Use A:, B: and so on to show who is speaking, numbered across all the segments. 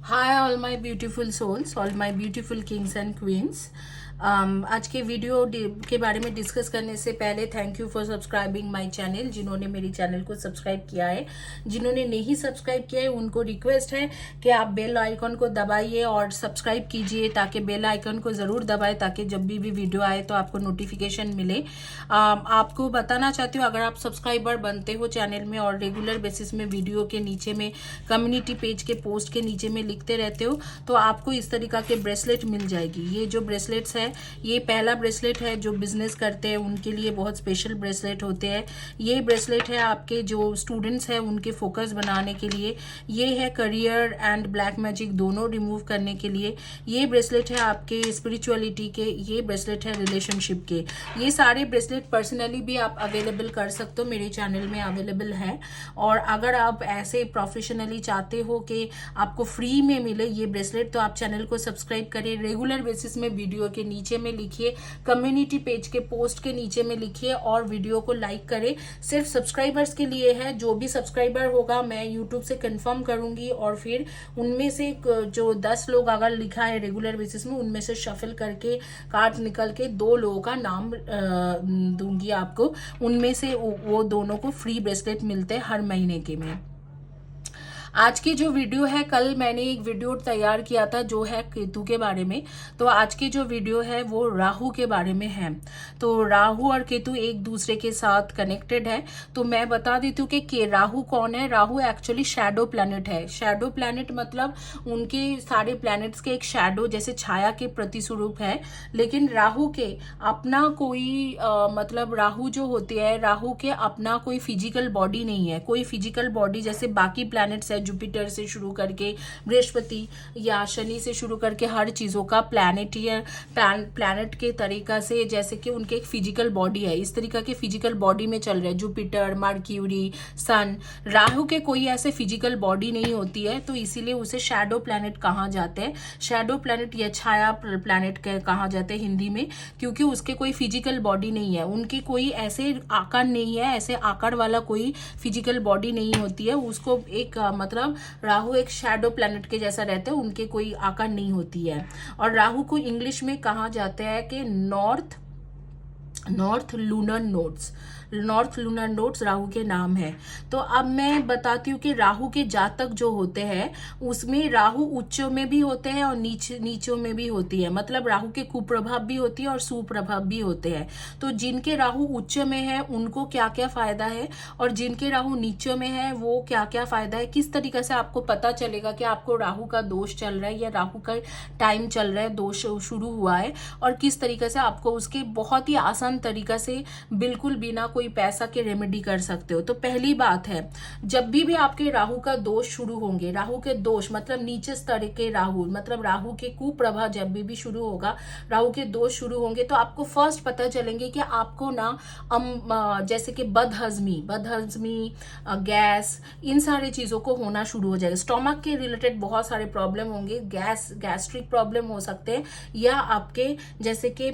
A: Hi all my beautiful souls, all my beautiful kings and queens. आज के video के बारे में डिस्कस करने से पहले thank you for subscribing my channel. जिन्होंने मेरी चैनल को सब्सक्राइब किया है, जिन्होंने नहीं सब्सक्राइब किया है, उनको रिक्वेस्ट है कि आप बेल आइकन को दबाइए और सब्सक्राइब कीजिए, ताकि बेल आइकन को ज़रूर दबाएं ताकि जब भी वीडियो आए तो आपको नोटिफिकेशन मिले। आपको बताना चाहती हूँ, अगर आप सब्सक्राइबर बनते हो चैनल में और रेगुलर बेसिस में वीडियो के नीचे में कम्युनिटी पेज के पोस्ट के नीचे में लिखते रहते हो तो आपको इस तरीका के ब्रेसलेट मिल जाएगी। ये जो ब्रेसलेट्स है, ये पहला ब्रेसलेट है जो बिजनेस करते हैं उनके लिए बहुत स्पेशल ब्रेसलेट होते हैं। ये ब्रेसलेट है आपके जो स्टूडेंट्स हैं उनके फोकस बनाने के लिए। ये है करियर एंड ब्लैक मैजिक दोनों रिमूव करने के लिए। ये ब्रेसलेट है आपके स्पिरिचुअलिटी के। ये ब्रेसलेट है रिलेशनशिप के। ये सारे ब्रेसलेट पर्सनली भी आप अवेलेबल कर सकते हो, मेरे चैनल में अवेलेबल है। और अगर आप ऐसे प्रोफेशनली चाहते हो कि आपको फ्री में मिले ये ब्रेसलेट तो आप चैनल को सब्सक्राइब करिए। रेगुलर बेसिस में वीडियो के नीचे में लिखिए, कम्युनिटी पेज के पोस्ट के नीचे में लिखिए और वीडियो को लाइक करें। सिर्फ सब्सक्राइबर्स के लिए है। जो भी सब्सक्राइबर होगा मैं यूट्यूब से कंफर्म करूंगी और फिर उनमें से जो 10 लोग अगर लिखा है रेगुलर बेसिस में, उनमें से शफल करके कार्ड निकल के 2 लोगों का नाम दूंगी आपको। उनमें से वो दोनों को फ्री ब्रेसलेट मिलते हैं हर महीने के में। आज की जो वीडियो है, कल मैंने एक वीडियो तैयार किया था जो है केतु के बारे में, तो आज की जो वीडियो है वो राहु के बारे में है। तो राहु और केतु एक दूसरे के साथ कनेक्टेड है। तो मैं बता देती हूँ कि राहु कौन है। राहु एक्चुअली शैडो प्लैनेट है। शैडो प्लैनेट मतलब उनके सारे प्लैनेट्स के एक शैडो जैसे छाया के प्रतिस्वरूप है। लेकिन राहु के अपना कोई मतलब राहु जो होते हैं, राहु के अपना कोई फिजिकल बॉडी नहीं है। कोई फिजिकल बॉडी जैसे बाकी प्लैनेट्स है, जुपिटर से शुरू करके बृहस्पति या शनि से शुरू करके हर चीजों का प्लैनेट या प्लैनेट के तरीका से जैसे कि उनके एक फिजिकल बॉडी है, इस तरीका के फिजिकल बॉडी में चल रहे हैं जुपिटर, मर्क्यूरी, सन। राहु के कोई ऐसे फिजिकल बॉडी नहीं होती है, तो इसीलिए उसे शैडो प्लैनेट कहा जाते हैं। शैडो प्लैनेट या छाया प्लैनेट कहा जाते हैं हिंदी में, क्योंकि उसके कोई फिजिकल बॉडी नहीं है। उनके कोई ऐसे आकार नहीं है, ऐसे आकार वाला कोई फिजिकल बॉडी नहीं होती है। उसको एक मतलब राहु एक शैडो प्लैनेट के जैसा रहते हैं, उनके कोई आकार नहीं होती है। और राहु को इंग्लिश में कहा जाता है कि north lunar nodes. North lunar nodes Rahu के नाम है। तो अब मैं बताती हूँ कि राहु के जातक जो होते हैं उसमें राहु उच्चों में भी होते हैं और नीचों में भी होती है। मतलब राहु के कुप्रभाव भी होती है और सुप्रभाव भी होते हैं। तो जिनके राहु उच्च में है उनको क्या क्या फायदा है और जिनके राहु नीचों में है वो क्या क्या फायदा है, किस तरीके से आपको पता चलेगा कि आपको राहु का दोष चल रहा है या राहु का टाइम चल रहा है, दोष शुरू हुआ है, और किस तरीके से आपको उसके बहुत ही आसान तरीका से बिल्कुल बिना कोई पैसा के रेमेडी कर सकते हो। तो पहली बात है, जब भी आपके राहु का दोष शुरू होंगे, राहु के दोष मतलब नीचे स्तर के राहु, मतलब राहु के कुप्रभाव जब भी शुरू होगा, राहु के दोष शुरू होंगे, तो आपको फर्स्ट पता चलेंगे कि आपको ना जैसे कि बदहजमी, गैस, इन सारी चीजों को होना शुरू हो जाएगा। स्टोमक के रिलेटेड बहुत सारे प्रॉब्लम होंगे, गैस्ट्रिक प्रॉब्लम हो सकते हैं, या आपके जैसे कि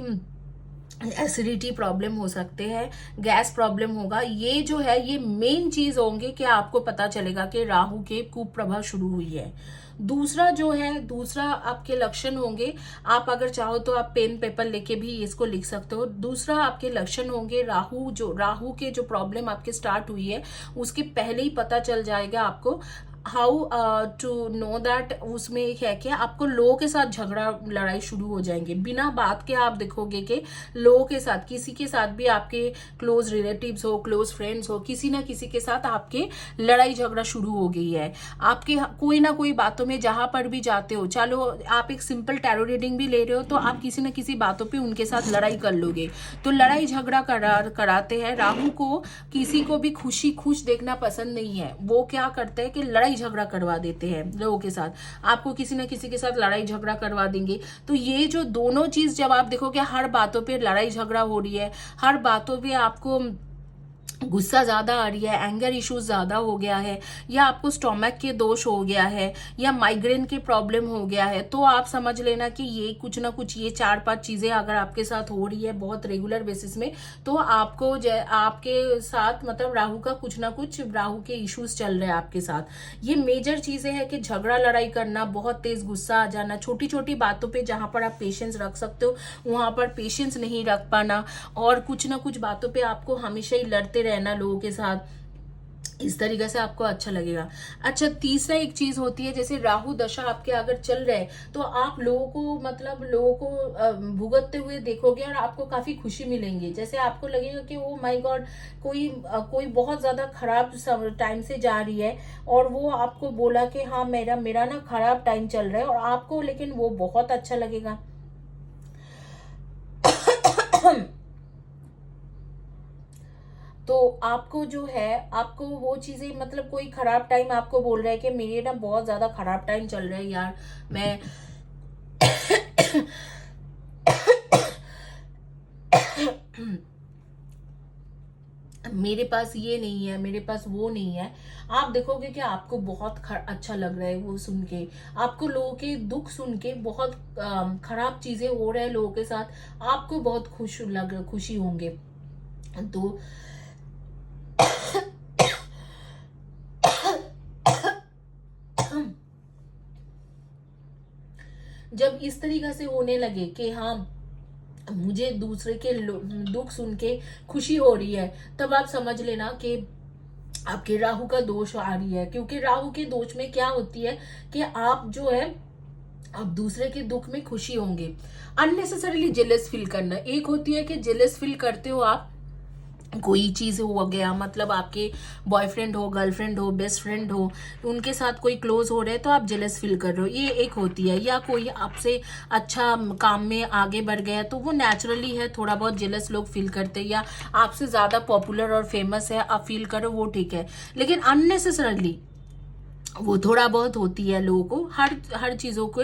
A: एसिडिटी प्रॉब्लम हो सकते हैं, गैस प्रॉब्लम होगा। ये जो है ये मेन चीज होंगे कि आपको पता चलेगा कि राहु के कुप्रभाव शुरू हुई है। दूसरा आपके लक्षण होंगे, आप अगर चाहो तो आप पेन पेपर लेके भी इसको लिख सकते हो। दूसरा आपके लक्षण होंगे, राहु के जो प्रॉब्लम आपके स्टार्ट हुई है उसके पहले ही पता चल जाएगा आपको हाउ टू नो दैट। उसमें एक है कि आपको लोगों के साथ झगड़ा लड़ाई शुरू हो जाएंगे बिना बात के। आप देखोगे कि लोगों के साथ, किसी के साथ भी, आपके क्लोज रिलेटिव्स हो, क्लोज फ्रेंड्स हो, किसी ना किसी के साथ आपके लड़ाई झगड़ा शुरू हो गई है। आपके कोई ना कोई बातों में जहां पर भी जाते हो, चलो आप एक सिंपल टैरो रीडिंग भी ले रहे हो तो आप किसी ना किसी बातों पे उनके साथ लड़ाई कर लोगे। तो लड़ाई झगड़ा कराते हैं। राहु को किसी को भी खुश देखना पसंद नहीं है। वो क्या करते हैं कि लड़ाई झगड़ा करवा देते हैं लोगों के साथ। आपको किसी ना किसी के साथ लड़ाई झगड़ा करवा देंगे। तो ये जो दोनों चीज जब आप देखोगे हर बातों पे लड़ाई झगड़ा हो रही है, हर बातों पे आपको गुस्सा ज़्यादा आ रही है, एंगर इश्यूज ज़्यादा हो गया है, या आपको स्टोमक के दोष हो गया है, या माइग्रेन के प्रॉब्लम हो गया है, तो आप समझ लेना कि ये कुछ ना कुछ ये 4-5 चीज़ें अगर आपके साथ हो रही है बहुत रेगुलर बेसिस में, तो आपको आपके साथ मतलब राहु का कुछ ना कुछ राहु के इश्यूज चल रहे हैं आपके साथ। ये मेजर चीज़ें हैं कि झगड़ा लड़ाई करना, बहुत तेज गुस्सा आ जाना, छोटी छोटी बातों पे जहाँ पर आप पेशेंस रख सकते हो वहाँ पर पेशेंस नहीं रख पाना, और कुछ ना कुछ बातों पे आपको हमेशा ही लड़ते रहना लोगों के साथ। इस तरीके से आपको अच्छा लगेगा। अच्छा, तीसरा एक चीज होती है, जैसे राहु दशा आपके अगर चल रहे हैं तो आप लोगों को मतलब लोगों को भुगतते हुए देखोगे और आपको काफी खुशी मिलेंगी। जैसे आपको लगेगा कि ओ माय गॉड, कोई बहुत ज्यादा खराब टाइम से जा रही है और वो आपको बोला कि हाँ मेरा मेरा ना खराब टाइम चल रहा है, और आपको लेकिन वो बहुत अच्छा लगेगा। तो आपको जो है, आपको वो चीजें मतलब कोई खराब टाइम आपको बोल रहा है कि मेरे ना बहुत ज्यादा खराब टाइम चल रहा है यार, मैं मेरे पास ये नहीं है, मेरे पास वो नहीं है। आप देखोगे कि आपको बहुत अच्छा लग रहा है वो सुन के, आपको लोगों के दुख सुन के बहुत खराब चीजें हो रहे हैं लोगों के साथ, आपको बहुत खुशी होंगे। तो जब इस तरीके से होने लगे कि हाँ मुझे दूसरे के दुख सुन के खुशी हो रही है, तब आप समझ लेना कि आपके राहु का दोष आ रही है। क्योंकि राहु के दोष में क्या होती है कि आप जो है आप दूसरे के दुख में खुशी होंगे। अननेसेसरीली जेलस फील करना, एक होती है कि जेलस फील करते हो आप, कोई चीज हो गया, मतलब आपके बॉयफ्रेंड हो, गर्लफ्रेंड हो, बेस्ट फ्रेंड हो, उनके साथ कोई क्लोज हो रहे हैं तो आप जेलस फील कर रहे हो, ये एक होती है। या कोई आपसे अच्छा काम में आगे बढ़ गया तो वो नेचुरली है, थोड़ा बहुत जेलस लोग फील करते हैं। या आपसे ज्यादा पॉपुलर और फेमस है, आप फील करो, वो ठीक है। लेकिन अननेसेसरली वो थोड़ा बहुत होती है लोगों को, हर चीज़ों को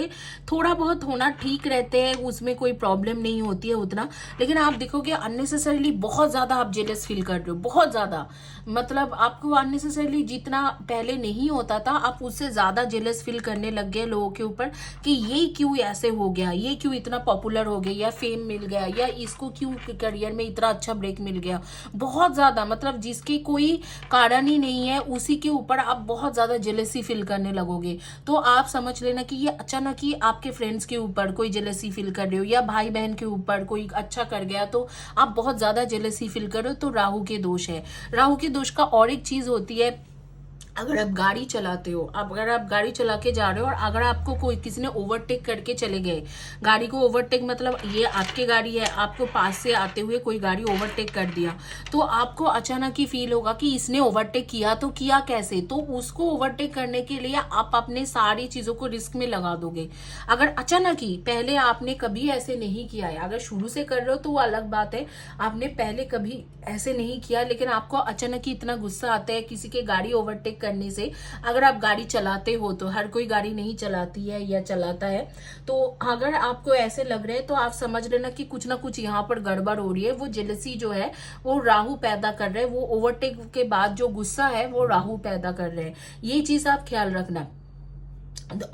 A: थोड़ा बहुत होना ठीक रहते हैं, उसमें कोई प्रॉब्लम नहीं होती है उतना। लेकिन आप देखोगे अननेसेसरीली बहुत ज़्यादा आप जेलस फील कर रहे हो, बहुत ज़्यादा, मतलब आपको अननेसेसरीली जितना पहले नहीं होता था आप उससे ज़्यादा जेलस फील करने लग गए लोगों के ऊपर कि ये क्यों ऐसे हो गया, ये क्यों इतना पॉपुलर हो गया, या फेम मिल गया, या इसको क्यों करियर में इतना अच्छा ब्रेक मिल गया। बहुत ज़्यादा, मतलब जिसके कोई कारण ही नहीं है उसी के ऊपर आप बहुत ज़्यादा जेलसी फील करने लगोगे। तो आप समझ लेना कि ये अचानक ही आपके फ्रेंड्स के ऊपर कोई जेलसी फील कर रहे हो, या भाई बहन के ऊपर कोई अच्छा कर गया तो आप बहुत ज्यादा जेलसी फील कर रहे हो, तो राहु के दोष है। राहु के दोष का और एक चीज होती है, अगर आप गाड़ी चलाते हो, अगर आप गाड़ी चला के जा रहे हो और अगर आपको कोई किसी ने ओवरटेक करके चले गए, गाड़ी को ओवरटेक मतलब ये आपकी गाड़ी है, आपको पास से आते हुए कोई गाड़ी ओवरटेक कर दिया, तो आपको अचानक ही फील होगा कि इसने ओवरटेक किया तो किया कैसे। तो उसको ओवरटेक करने के लिए आप अपने सारी चीजों को रिस्क में लगा दोगे। अगर अचानक ही, पहले आपने कभी ऐसे नहीं किया है, अगर शुरू से कर रहे हो तो वो अलग बात है, आपने पहले कभी ऐसे नहीं किया, लेकिन आपको अचानक ही इतना गुस्सा आता है किसी के गाड़ी ओवरटेक करने से। अगर आप गाड़ी चलाते हो, तो हर कोई गाड़ी नहीं चलाती है या चलाता है, तो अगर आपको ऐसे लग रहे हैं तो आप समझ लेना कि कुछ ना कुछ यहाँ पर गड़बड़ हो रही है। वो जेलसी जो है वो राहु पैदा कर रहे हैं, वो ओवरटेक के बाद जो गुस्सा है वो राहु पैदा कर रहे हैं, ये चीज आप ख्याल रखना।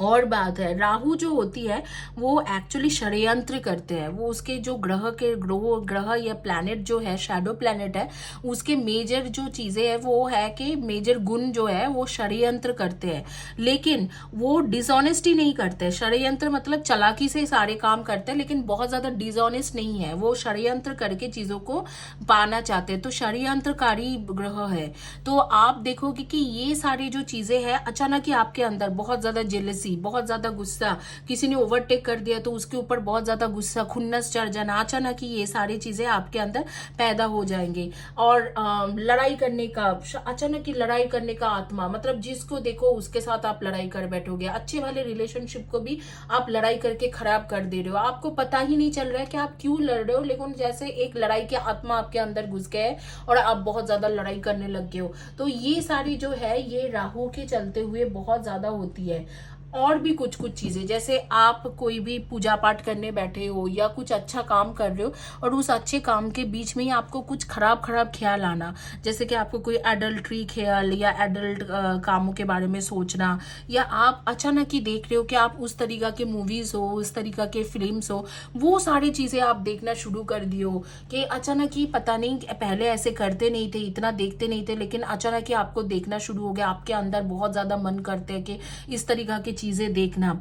A: और बात है, राहु जो होती है वो एक्चुअली षड्यंत्र करते हैं, वो उसके जो ग्रह या प्लैनेट जो है, शैडो प्लैनेट है, उसके मेजर जो चीजें है वो है कि मेजर गुण जो है वो षड्यंत्र करते हैं, लेकिन वो डिसऑनेस्टी नहीं करते। षड्यंत्र मतलब चालाकी से सारे काम करते हैं, लेकिन बहुत ज्यादा डिसऑनेस्ट नहीं है, वो षड्यंत्र करके चीजों को पाना चाहते हैं, तो षड्यंत्रकारी ग्रह है। तो आप देखोगे कि ये सारी जो चीजें हैं अचानक ही आपके अंदर बहुत ज्यादा जेलसी, बहुत ज्यादा गुस्सा, किसी ने ओवरटेक कर दिया तो उसके ऊपर बहुत ज्यादा गुस्सा, खुन्नस चढ़ जाना, अचानक ही ये सारी चीजें आपके अंदर पैदा हो जाएंगे। और लड़ाई करने का, अचानक ही लड़ाई करने का आत्मा, मतलब जिसको देखो उसके साथ आप लड़ाई कर बैठोगे। अच्छे वाले रिलेशनशिप को भी आप लड़ाई करके खराब कर दे रहे हो, आपको पता ही नहीं चल रहा है कि आप क्यों लड़ रहे हो, लेकिन जैसे एक लड़ाई की आत्मा आपके अंदर घुस गया है और आप बहुत ज्यादा लड़ाई करने लग गए हो। तो ये सारी जो है ये राहु के चलते हुए बहुत ज्यादा होती है। और भी कुछ कुछ चीज़ें, जैसे आप कोई भी पूजा पाठ करने बैठे हो या कुछ अच्छा काम कर रहे हो और उस अच्छे काम के बीच में ही आपको कुछ खराब खराब ख्याल आना, जैसे कि आपको कोई एडल्ट्री ख्याल या एडल्ट कामों के बारे में सोचना, या आप अचानक ही देख रहे हो कि आप उस तरीका के मूवीज हो, उस तरीका के फिल्म्स हो, वो सारी चीज़ें आप देखना शुरू कर दियो कि अचानक ही पता नहीं पहले ऐसे करते नहीं थे, इतना देखते नहीं थे, लेकिन अचानक ही आपको देखना शुरू हो गया, आपके अंदर बहुत ज़्यादा मन करते हैं कि इस तरीका की चीज़ें देखना।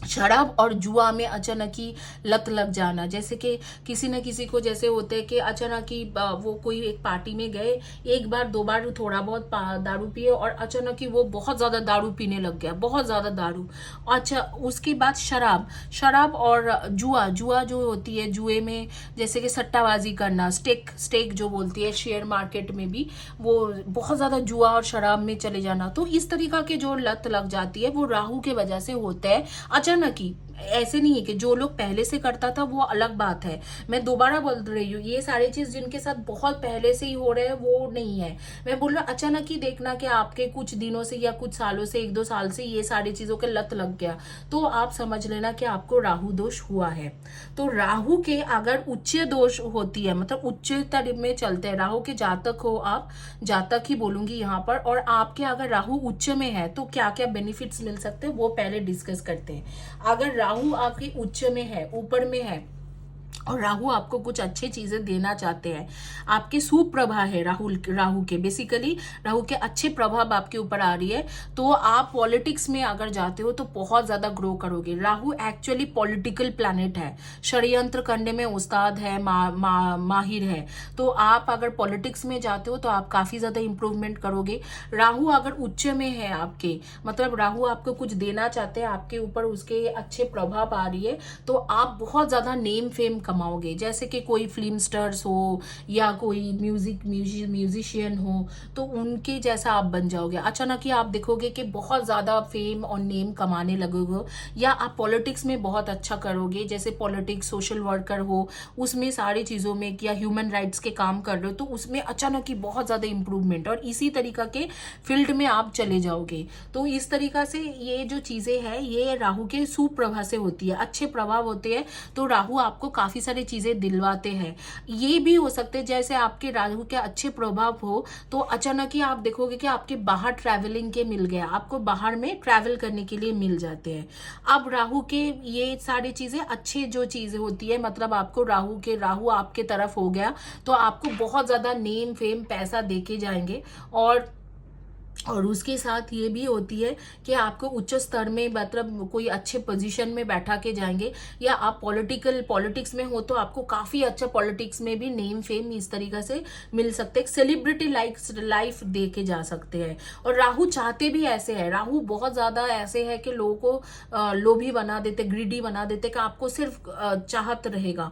A: शराब और जुआ में अचानक ही लत लग जाना, जैसे कि किसी न किसी को जैसे होते हैं कि अचानक ही वो कोई एक पार्टी में गए, एक बार दो बार थोड़ा बहुत दारू पिए और अचानक ही वो बहुत ज़्यादा दारू पीने लग गया, बहुत ज़्यादा दारू। अच्छा, उसके बाद शराब और जुआ जो होती है, जुए में जैसे कि सट्टाबाजी करना, स्टेक जो बोलती है शेयर मार्केट में भी, वो बहुत ज़्यादा जुआ और शराब में चले जाना। तो इस तरीका के जो लत लग जाती है वो राहु के वजह से होता है अचानक ही। ऐसे नहीं है कि जो लोग पहले से करता था वो अलग बात है, मैं दोबारा बोल रही हूँ, ये सारी चीज जिनके साथ बहुत पहले से ही हो रहे हैं वो नहीं है। मैं बोल रहा अचानक ही देखना कि आपके कुछ दिनों से या कुछ सालों से, 1-2 साल से ये सारी चीजों के लत लग गया, तो आप समझ लेना कि आपको राहु दोष हुआ है। तो राहु के अगर उच्च दोष होती है, मतलब उच्चतर में चलते हैं, राहु के जातक हो आप, जातक ही बोलूंगी यहाँ पर, और आपके अगर राहु उच्च में है तो क्या क्या बेनिफिट्स मिल सकते हैं वो पहले डिस्कस करते हैं। अगर राहु आपके उच्च में है, ऊपर में है, और राहु आपको कुछ अच्छी चीजें देना चाहते हैं, आपके सुप्रभा है राहु के, बेसिकली राहु के अच्छे प्रभाव आपके ऊपर आ रही है, तो आप पॉलिटिक्स में अगर जाते हो तो बहुत ज्यादा ग्रो करोगे। राहु एक्चुअली पॉलिटिकल प्लैनेट है, षड्यंत्र करने में उस्ताद है, माहिर है। तो आप अगर पॉलिटिक्स में जाते हो तो आप काफी ज्यादा इंप्रूवमेंट करोगे। राहु अगर उच्च में है आपके, मतलब राहु आपको कुछ देना चाहते हैं, आपके ऊपर उसके अच्छे प्रभाव आ रही है, तो आप बहुत ज्यादा नेम फेम कमाओगे। जैसे कि कोई फिल्म स्टार्स हो या कोई म्यूजिशियन हो, तो उनके जैसा आप बन जाओगे। अचानक ही आप देखोगे कि बहुत ज्यादा फेम और नेम कमाने लगोगे। या आप पॉलिटिक्स में बहुत अच्छा करोगे, जैसे पॉलिटिक्स, सोशल वर्कर हो, उसमें सारी चीजों में, या ह्यूमन राइट्स के काम कर रहे हो तो उसमें अचानक ही बहुत ज्यादा इंप्रूवमेंट, और इसी तरीका के फील्ड में आप चले जाओगे। तो इस तरीका से ये जो चीजें हैं ये राहु के सुप्रभा से होती है, अच्छे प्रभाव होते हैं। तो राहु आपको काफी सारी चीजें दिलवाते हैं। ये भी हो सकते हैं जैसे आपके राहु के अच्छे प्रभाव हो तो अचानक ही आप देखोगे कि आपके बाहर ट्रैवलिंग के मिल गया, आपको बाहर में ट्रैवल करने के लिए मिल जाते हैं। अब राहु के ये सारी चीजें अच्छी जो चीजें होती है, मतलब आपको राहु आपके तरफ हो गया तो आपको बहुत ज्यादा नेम फेम पैसा देके जाएंगे। और उसके साथ ये भी होती है कि आपको उच्च स्तर में, मतलब कोई अच्छे पोजीशन में बैठा के जाएंगे, या आप पॉलिटिक्स में हो तो आपको काफी अच्छा पॉलिटिक्स में भी नेम फेम इस तरीके से मिल सकते हैं, सेलिब्रिटी लाइफ दे के जा सकते हैं। और राहु चाहते भी ऐसे है, राहु बहुत ज्यादा ऐसे है कि लोगों को लोभी बना देते, ग्रीडी बना देते, कि आपको सिर्फ चाहत रहेगा,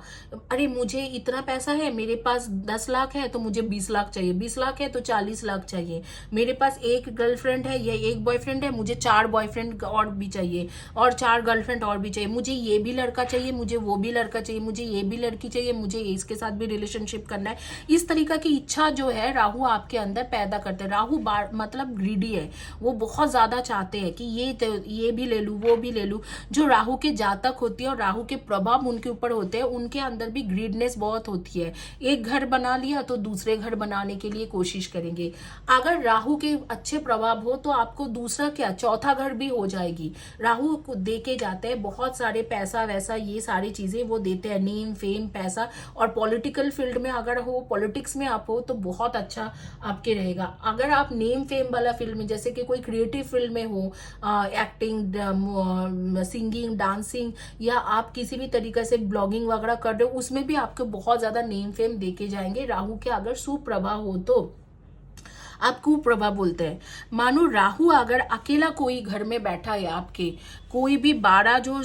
A: अरे मुझे इतना पैसा है, मेरे पास 10 लाख है तो मुझे 20 लाख चाहिए, 20 लाख है तो 40 लाख चाहिए, मेरे पास एक गर्लफ्रेंड है या एक बॉयफ्रेंड है, मुझे 4 बॉयफ्रेंड और भी चाहिए, और 4 गर्लफ्रेंड और भी चाहिए, मुझे ये भी लड़का चाहिए, मुझे वो भी लड़का चाहिए, मुझे ये भी लड़की चाहिए, मुझे इसके साथ भी रिलेशनशिप करना है। इस तरीका की इच्छा जो है राहु आपके अंदर पैदा करते हैं। राहु मतलब ग्रीडी है, वो बहुत ज्यादा चाहते हैं कि ये भी ले लूं, वो भी ले लूं। जो राहु के जातक होती है और राहु के प्रभाव उनके ऊपर होते हैं, उनके अंदर भी ग्रीडनेस बहुत होती है। एक घर बना लिया तो दूसरे घर बनाने के लिए कोशिश करेंगे। अगर राहु के अच्छे प्रभाव हो तो आपको दूसरा क्या, चौथा घर भी हो जाएगी। राहु को दे के जाते हैं बहुत सारे पैसा वैसा, ये सारी चीजें वो देते हैं, नेम फेम पैसा। और पॉलिटिकल फील्ड में अगर हो, पॉलिटिक्स में आप हो तो बहुत अच्छा आपके रहेगा। अगर आप नेम फेम वाला फील्ड में, जैसे कि कोई क्रिएटिव फील्ड में हो, एक्टिंग, सिंगिंग, डांसिंग, या आप किसी भी तरीके से ब्लॉगिंग वगैरह कर रहे हो, उसमें भी आपको बहुत ज्यादा नेम फेम देके जाएंगे राहु के अगर सुप्रभाव हो तो। आप कुप्रभाव बोलते हैं। मानो राहु अगर अकेला कोई घर में बैठा है आपके, कोई भी 12 जो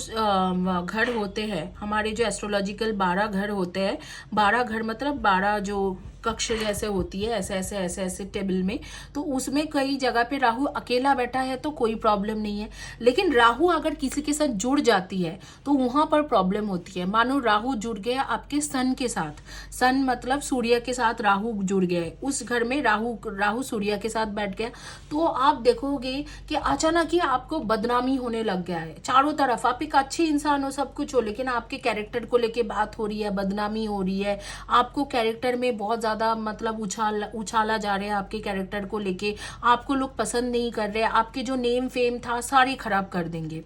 A: घर होते हैं, हमारे जो एस्ट्रोलॉजिकल 12 घर होते हैं, 12 घर मतलब 12 जो कक्ष जैसे होती है, ऐसे ऐसे ऐसे ऐसे टेबल में, तो उसमें कई जगह पे राहु अकेला बैठा है तो कोई प्रॉब्लम नहीं है। लेकिन राहु अगर किसी के साथ जुड़ जाती है तो वहां पर प्रॉब्लम होती है। मानो राहु जुड़ गया आपके सन के साथ, सन मतलब सूर्य के साथ राहु जुड़ गया है, उस घर में राहु सूर्य के साथ बैठ गया, तो आप देखोगे कि अचानक ही आपको बदनामी होने लग गया है चारों तरफ। आप एक अच्छे इंसान हो, सब कुछ हो, लेकिन आपके कैरेक्टर को लेके बात हो रही है, बदनामी हो रही है, आपको कैरेक्टर में बहुत ज्यादा मतलब उछाला जा रहा है, आपके कैरेक्टर को लेके आपको लोग पसंद नहीं कर रहे, आपके जो नेम फेम था सारे खराब कर देंगे।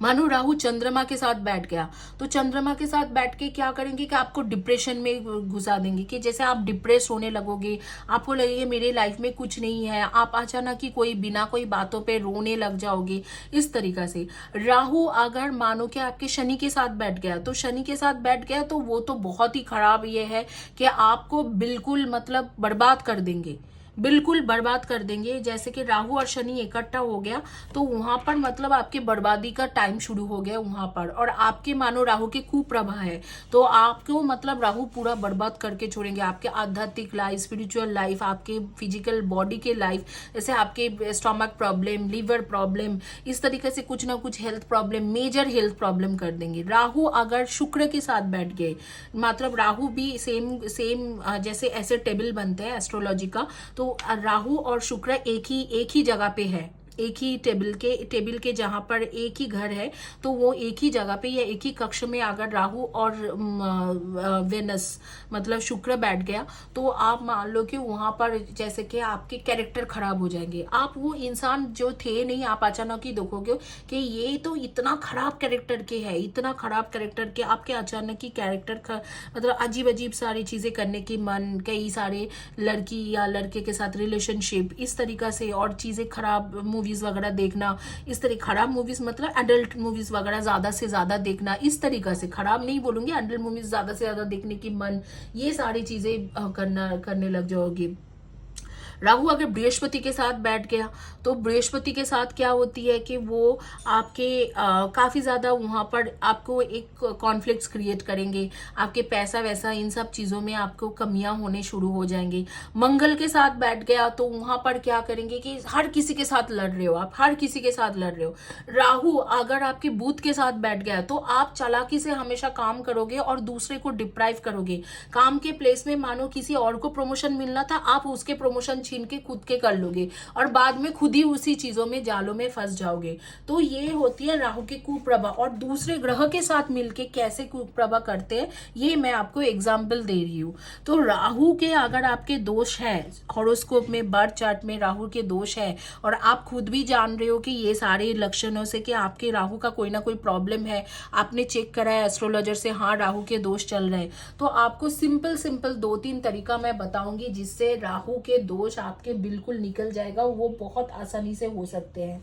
A: मानो राहु चंद्रमा के साथ बैठ गया, तो चंद्रमा के साथ बैठ के क्या करेंगे कि आपको डिप्रेशन में घुसा देंगे, कि जैसे आप डिप्रेस होने लगोगे, आपको लगेगा मेरे लाइफ में कुछ नहीं है, आप अचानक ही कोई बिना कोई बातों पे रोने लग जाओगे, इस तरीका से। राहु अगर मानो कि आपके शनि के साथ बैठ गया, तो शनि के साथ बैठ गया तो वो तो बहुत ही खराब ये है कि आपको बिल्कुल मतलब बर्बाद कर देंगे, बिल्कुल बर्बाद कर देंगे। जैसे कि राहु और शनि इकट्ठा हो गया तो वहां पर मतलब आपके बर्बादी का टाइम शुरू हो गया वहां पर, और आपके मानो राहु के कुप्रभाव है तो आपको मतलब राहु पूरा बर्बाद करके छोड़ेंगे। आपके आध्यात्मिक लाइफ, स्पिरिचुअल लाइफ, आपके फिजिकल बॉडी के लाइफ, जैसे आपके स्टमक प्रॉब्लम, लिवर प्रॉब्लम, इस तरीके से कुछ ना कुछ health problem, major health problem कर देंगे। राहु अगर शुक्र के साथ बैठ गए, मतलब राहु भी सेम सेम जैसे ऐसे टेबल बनते हैं एस्ट्रोलॉजी का, तो राहु और शुक्र एक ही जगह पे है, एक ही टेबल के जहां पर एक ही घर है, तो वो एक ही जगह पे या एक ही कक्ष में अगर राहु और वेनस मतलब शुक्र बैठ गया, तो आप मान लो कि वहां पर जैसे कि आपके कैरेक्टर खराब हो जाएंगे। आप वो इंसान जो थे नहीं, आप अचानक ही देखोगे कि ये तो इतना खराब कैरेक्टर के है, इतना खराब कैरेक्टर के, आपके अचानक ही कैरेक्टर मतलब अजीब अजीब सारी चीजें करने की मन, कई सारे लड़की या लड़के के साथ रिलेशनशिप, इस तरीका से, और चीजें खराब मूवीज वगैरह देखना, इस तरह खराब मूवीज मतलब एडल्ट मूवीज वगैरह ज्यादा से ज्यादा देखना, इस तरीका से, खराब नहीं बोलूंगी, एडल्ट मूवीज ज्यादा से ज्यादा देखने की मन, ये सारी चीजें करने लग जाओगी। राहु अगर बृहस्पति के साथ बैठ गया, तो बृहस्पति के साथ क्या होती है कि वो आपके काफी ज्यादा वहां पर आपको एक कॉन्फ्लिक्ट्स क्रिएट करेंगे, आपके पैसा वैसा इन सब चीजों में आपको कमियां होने शुरू हो जाएंगी। मंगल के साथ बैठ गया तो वहां पर क्या करेंगे कि हर किसी के साथ लड़ रहे हो, आप हर किसी के साथ लड़ रहे हो। राहु अगर आपके बुध के साथ बैठ गया तो आप चालाकी से हमेशा काम करोगे और दूसरे को डिप्राइव करोगे। काम के प्लेस में मानो किसी और को प्रमोशन मिलना था, आप उसके प्रमोशन छीन के खुद के कर लोगे और बाद में खुद ही उसी चीजों में जालों में फंस जाओगे। तो ये होती है राहु के कुप्रभाव, और दूसरे ग्रह के साथ मिलके कैसे कुप्रभाव करते हैं ये मैं आपको एग्जाम्पल दे रही हूँ। तो राहु के अगर आपके दोष है, हॉरोस्कोप में बर्थ चार्ट में राहु के दोष है, और आप खुद भी जान रहे हो कि ये सारे लक्षणों से कि आपके राहु का कोई ना कोई प्रॉब्लम है, आपने चेक करा है एस्ट्रोलॉजर से, हाँ राहु के दोष चल रहे हैं, तो आपको सिंपल 2-3 तरीका मैं बताऊंगी जिससे राहु के दोष आपके बिल्कुल निकल जाएगा। वो बहुत आसानी से हो सकते हैं।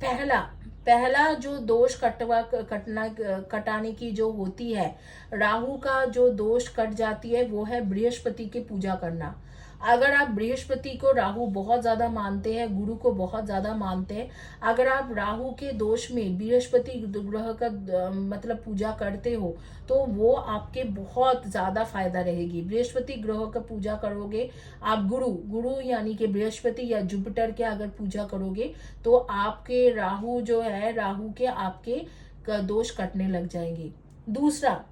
A: पहला जो दोष कटाने की जो होती है, राहु का जो दोष कट जाती है वो है बृहस्पति की पूजा करना। अगर आप बृहस्पति को राहु बहुत ज्यादा मानते हैं, गुरु को बहुत ज्यादा मानते हैं, अगर आप राहु के दोष में बृहस्पति ग्रह का मतलब पूजा करते हो तो वो आपके बहुत ज्यादा फायदा रहेगी। बृहस्पति ग्रह का पूजा करोगे आप, गुरु यानी कि बृहस्पति या जुपिटर के अगर पूजा करोगे तो आपके राहु जो है, राहु के आपके दोष कटने लग जाएंगे। दूसरा,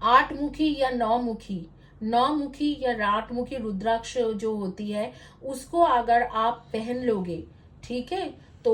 A: 8 मुखी या 9 मुखी या 8 मुखी रुद्राक्ष जो होती है उसको अगर आप पहन लोगे, ठीक है, तो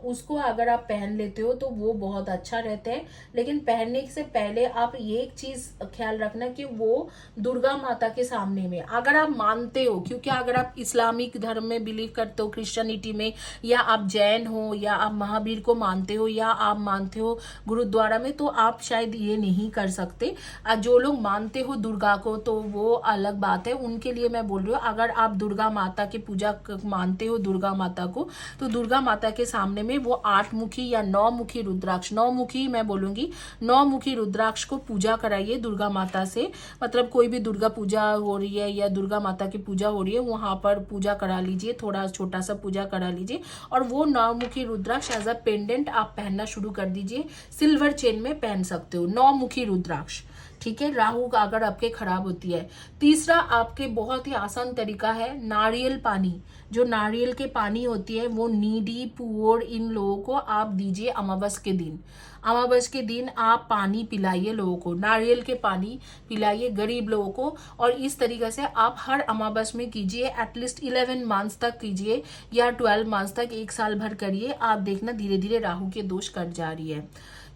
A: उसको अगर आप पहन लेते हो तो वो बहुत अच्छा रहता है। लेकिन पहनने से पहले आप ये एक चीज ख्याल रखना कि वो दुर्गा माता के सामने में अगर आप मानते हो, क्योंकि अगर आप इस्लामिक धर्म में बिलीव करते हो, क्रिश्चियनिटी में, या आप जैन हो, या आप महावीर को मानते हो, या आप मानते हो गुरुद्वारा में, तो आप शायद ये नहीं कर सकते। जो लोग मानते हो दुर्गा को तो वो अलग बात है, उनके लिए मैं बोल रही हूँ। अगर आप दुर्गा माता की पूजा मानते हो, दुर्गा माता को, तो दुर्गा माता के सामने में वो 8 मुखी या 9 मुखी रुद्राक्ष, 9 मुखी मैं बोलूंगी, 9 मुखी रुद्राक्ष को पूजा कराइए दुर्गा माता से। मतलब कोई भी दुर्गा पूजा हो रही है या दुर्गा माता की पूजा हो रही है, वहां पर पूजा करा लीजिए, थोड़ा छोटा सा पूजा करा लीजिए, और वो 9 मुखी रुद्राक्ष एज अ पेंडेंट आप पहनना शुरू कर दीजिए। सिल्वर चेन में पहन सकते हो 9 मुखी रुद्राक्ष, ठीक है, राहु का अगर आपके खराब होती है। तीसरा आपके बहुत ही आसान तरीका है, नारियल पानी, जो नारियल के पानी होती है वो नीडी पुअर इन लोगों को आप दीजिए अमावस के दिन। अमावस के दिन आप पानी पिलाइए लोगों को, नारियल के पानी पिलाइए गरीब लोगों को। और इस तरीके से आप हर अमावस में कीजिए, एटलीस्ट 11 मंथ्स तक कीजिए या 12 मंथ्स तक, 1 साल भर करिए। आप देखना धीरे धीरे राहु के दोष कट जा रही है।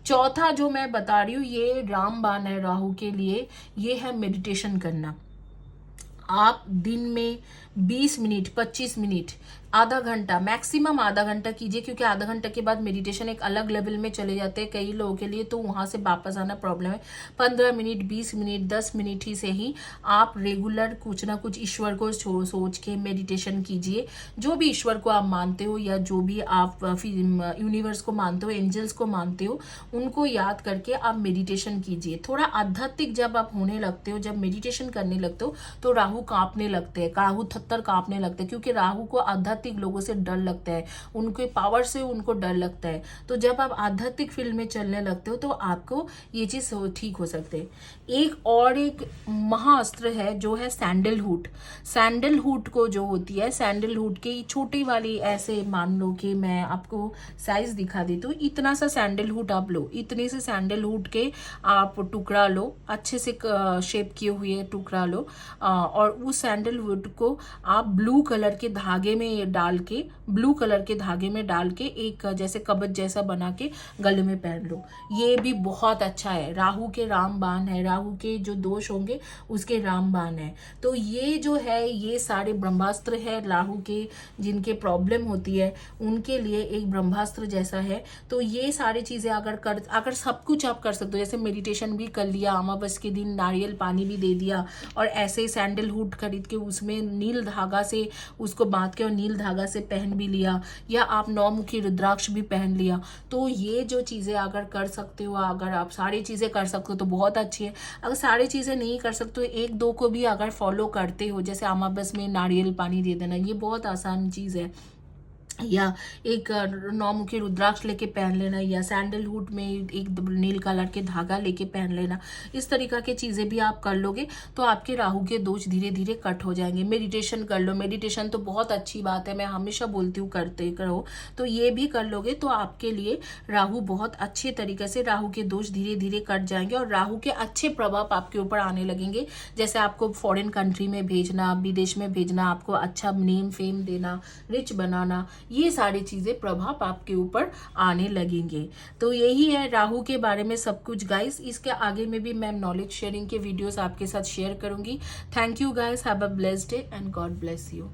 A: चौथा जो मैं बता रही हूँ ये रामबाण है राहु के लिए, ये है मेडिटेशन करना। आप दिन में 20 मिनट, 25 मिनट, आधा घंटा, मैक्सिमम आधा घंटा कीजिए, क्योंकि आधा घंटा के बाद मेडिटेशन एक अलग लेवल में चले जाते हैं कई लोगों के लिए, तो वहां से वापस आना प्रॉब्लम है। 15 मिनट, 20 मिनट, 10 मिनट ही से ही आप रेगुलर कुछ ना कुछ ईश्वर को सोच के मेडिटेशन कीजिए। जो भी ईश्वर को आप मानते हो या जो भी आप यूनिवर्स को मानते हो, एंजल्स को मानते हो, उनको याद करके आप मेडिटेशन कीजिए। थोड़ा आध्यात्मिक जब आप होने लगते हो, जब मेडिटेशन करने लगते हो, तो राहु कांपने लगते हैं, राहु थत्तर कांपने लगते हैं, क्योंकि राहु को आध्यात्मिक लोगों से डर लगता है, उनके पावर से उनको डर लगता है। तो जब आप आध्यात्मिक फील्ड में चलने लगते हो तो आपको ये चीज ठीक हो सकते हैं। एक महाअस्त्र है जो है सैंडलवुड। सैंडलवुड को जो होती है, सैंडलवुड की छोटी वाली, ऐसे मान लो कि मैं आपको साइज दिखा देती हूँ, इतना सा सैंडलवुड आप लो, इतने से सैंडलवुड के आप टुकड़ा लो, अच्छे से शेप किए हुए टुकड़ा लो, और उस सैंडलवुड को आप ब्लू कलर के धागे में डाल के, ब्लू कलर के धागे में डाल के एक जैसे कवच जैसा बना के गले में पहन लो। ये भी बहुत अच्छा है, राहु के रामबाण है, राहु के जो दोष होंगे उसके रामबाण है। तो ये जो है ये सारे ब्रह्मास्त्र है, राहु के जिनके प्रॉब्लम होती है उनके लिए एक ब्रह्मास्त्र जैसा है। तो ये सारी चीजें अगर सब कुछ आप कर सकते हो, जैसे मेडिटेशन भी कर लिया, अमावस के दिन नारियल पानी भी दे दिया, और ऐसे सैंडलवुड खरीद के उसमें नील धागा से उसको बांध के और नील धागा से पहन भी लिया, या आप 9 मुखी रुद्राक्ष भी पहन लिया, तो ये जो चीजें अगर कर सकते हो, अगर आप सारी चीजें कर सकते हो तो बहुत अच्छी है। अगर सारी चीजें नहीं कर सकते हो, 1-2 को भी अगर फॉलो करते हो, जैसे अमावस में नारियल पानी दे देना, ये बहुत आसान चीज है, या एक 9 मुखी रुद्राक्ष लेके पहन लेना, या सैंडलवुड में एक नील कलर के धागा लेके पहन लेना। इस तरीका की चीजें भी आप कर लोगे तो आपके राहु के दोष धीरे धीरे कट हो जाएंगे। मेडिटेशन कर लो, मेडिटेशन तो बहुत अच्छी बात है, मैं हमेशा बोलती हूँ करते करो, तो ये भी कर लोगे तो आपके लिए राहु बहुत अच्छे तरीके से, राहु के दोष धीरे धीरे कट जाएंगे और राहु के अच्छे प्रभाव आपके ऊपर आने लगेंगे। जैसे आपको फॉरेन कंट्री में भेजना, विदेश में भेजना, आपको अच्छा नेम फेम देना, रिच बनाना, ये सारी चीजें प्रभाव आपके ऊपर आने लगेंगे। तो यही है राहु के बारे में सब कुछ गाइस। इसके आगे में भी मैं नॉलेज शेयरिंग के वीडियोस आपके साथ शेयर करूंगी। Thank you guys, have a blessed day and God bless you.